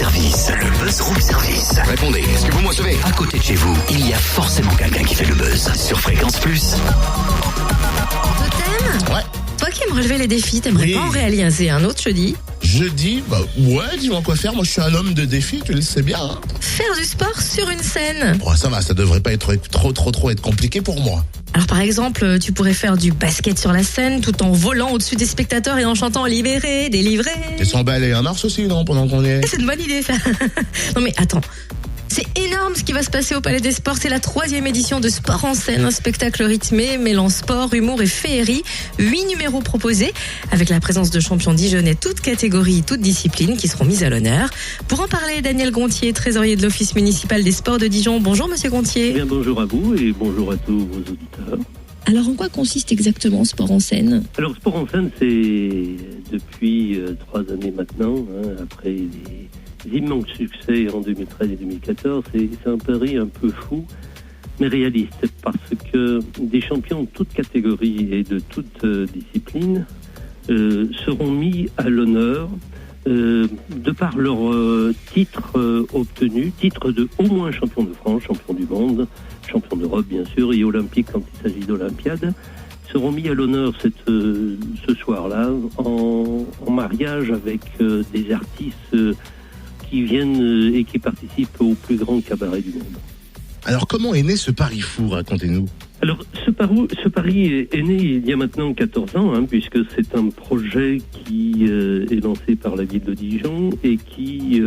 service. Le buzz room service. Répondez, est-ce que vous me recevez? À côté de chez vous, il y a forcément quelqu'un qui fait le buzz. Sur Fréquence Plus. Totem? Ouais. Toi qui aimes relever les défis, t'aimerais pas en réaliser un autre jeudi? Jeudi, dis-moi quoi faire. Moi, je suis un homme de défi, tu le sais bien. Hein. Faire du sport sur une scène. Bon, ça va, ça devrait pas être trop être compliqué pour moi. Alors par exemple, tu pourrais faire du basket sur la scène tout en volant au-dessus des spectateurs et en chantant libéré, délivré. Et s'emballer un mars aussi, non, pendant qu'on y est. C'est une bonne idée ça. Non mais attends, c'est énorme ce qui va se passer au Palais des Sports. C'est la 3e édition de Sport en scène, un spectacle rythmé mêlant sport, humour et féerie. 8 numéros proposés avec la présence de champions dijonnais, toutes catégories, toutes disciplines qui seront mises à l'honneur. Pour en parler, Daniel Gontier, trésorier de l'Office municipal des sports de Dijon. Bonjour Monsieur Gontier. Bien, bonjour à vous et bonjour à tous vos auditeurs. Alors en quoi consiste exactement Sport en scène? Alors Sport en scène, c'est depuis 3 années maintenant, après les immenses succès en 2013 et 2014, c'est un pari un peu fou, mais réaliste, parce que des champions de toutes catégories et de toutes disciplines seront mis à l'honneur de par leur titre obtenu, titre de au moins champion de France, champion du monde, champion d'Europe bien sûr, et olympique quand il s'agit d'Olympiade, seront mis à l'honneur ce soir-là en mariage avec des artistes qui viennent et qui participent au plus grand cabaret du monde. Alors comment est né ce pari fou, racontez-nous? Alors ce pari est né il y a maintenant 14 ans, puisque c'est un projet qui est lancé par la ville de Dijon et qui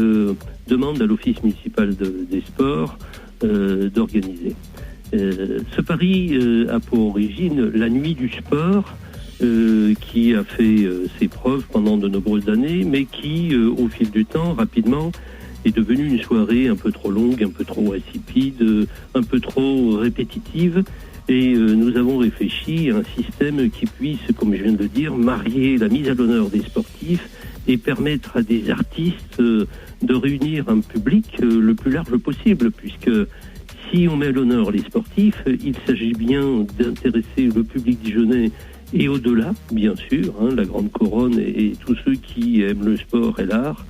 demande à l'Office municipal des sports d'organiser. Ce pari a pour origine la nuit du sport, qui a fait ses preuves pendant de nombreuses années, mais qui, au fil du temps, rapidement, est devenue une soirée un peu trop longue, un peu trop insipide, un peu trop répétitive. Et nous avons réfléchi à un système qui puisse, comme je viens de le dire, marier la mise à l'honneur des sportifs et permettre à des artistes de réunir un public le plus large possible, puisque si on met à l'honneur les sportifs, il s'agit bien d'intéresser le public dijonnais et au-delà, bien sûr, la grande couronne et tous ceux qui aiment le sport et l'art.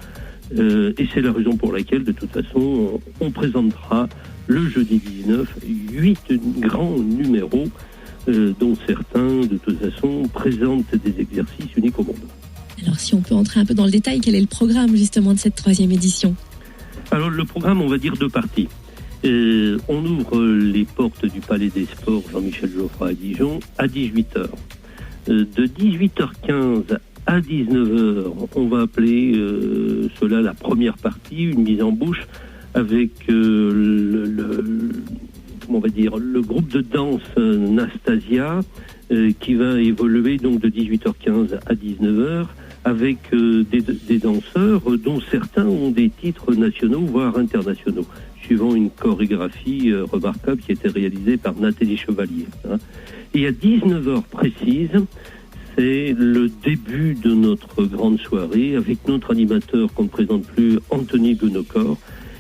Et c'est la raison pour laquelle, de toute façon, on présentera le jeudi 19 8 grands numéros, dont certains, de toute façon, présentent des exercices uniques au monde. Alors si on peut entrer un peu dans le détail, quel est le programme justement de cette 3e édition? Alors le programme, on va dire 2 parties. On ouvre les portes du Palais des Sports Jean-Michel Geoffroy à Dijon à 18h. De 18h15 à 19h, on va appeler cela la première partie, une mise en bouche avec le groupe de danse Nastasia qui va évoluer donc de 18h15 à 19h avec des danseurs dont certains ont des titres nationaux voire internationaux, suivant une chorégraphie remarquable qui a été réalisée par Nathalie Chevalier. Et à 19h précise, c'est le début de notre grande soirée avec notre animateur qu'on ne présente plus, Anthony Gunocor.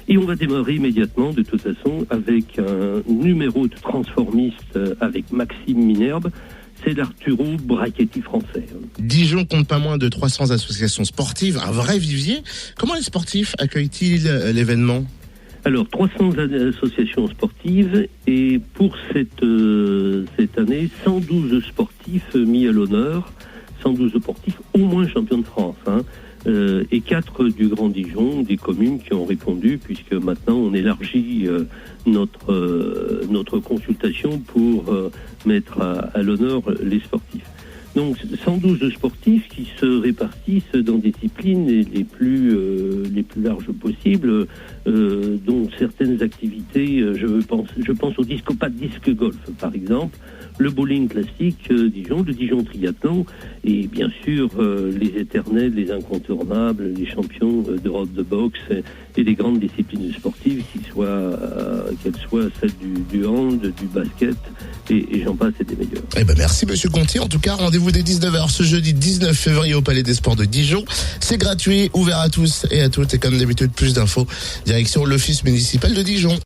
Et on va démarrer immédiatement, de toute façon, avec un numéro de transformiste avec Maxime Minerbe. C'est l'Arturo Brachetti français. Dijon compte pas moins de 300 associations sportives, un vrai vivier. Comment les sportifs accueillent-ils l'événement? Alors, 300 associations sportives et pour cette année, 112 sportifs mis à l'honneur, 112 sportifs au moins champions de France, et 4 du Grand Dijon, des communes qui ont répondu, puisque maintenant on élargit notre consultation pour mettre à l'honneur les sportifs. Donc 112 sportifs qui se répartissent dans des disciplines les plus larges possibles, dont certaines activités, je pense au discopathe disque golf par exemple, le bowling classique Dijon, le Dijon triathlon et bien sûr les éternels, les incontournables, les champions d'Europe de boxe et les grandes disciplines sportives, qu'elles soient celles du hand, du basket et j'en passe et des meilleurs. Eh ben merci Monsieur Gontier. En tout cas, rendez-vous dès 19h ce jeudi 19 février au Palais des Sports de Dijon. C'est gratuit, ouvert à tous et à toutes. Et comme d'habitude, plus d'infos, direction l'Office municipal de Dijon.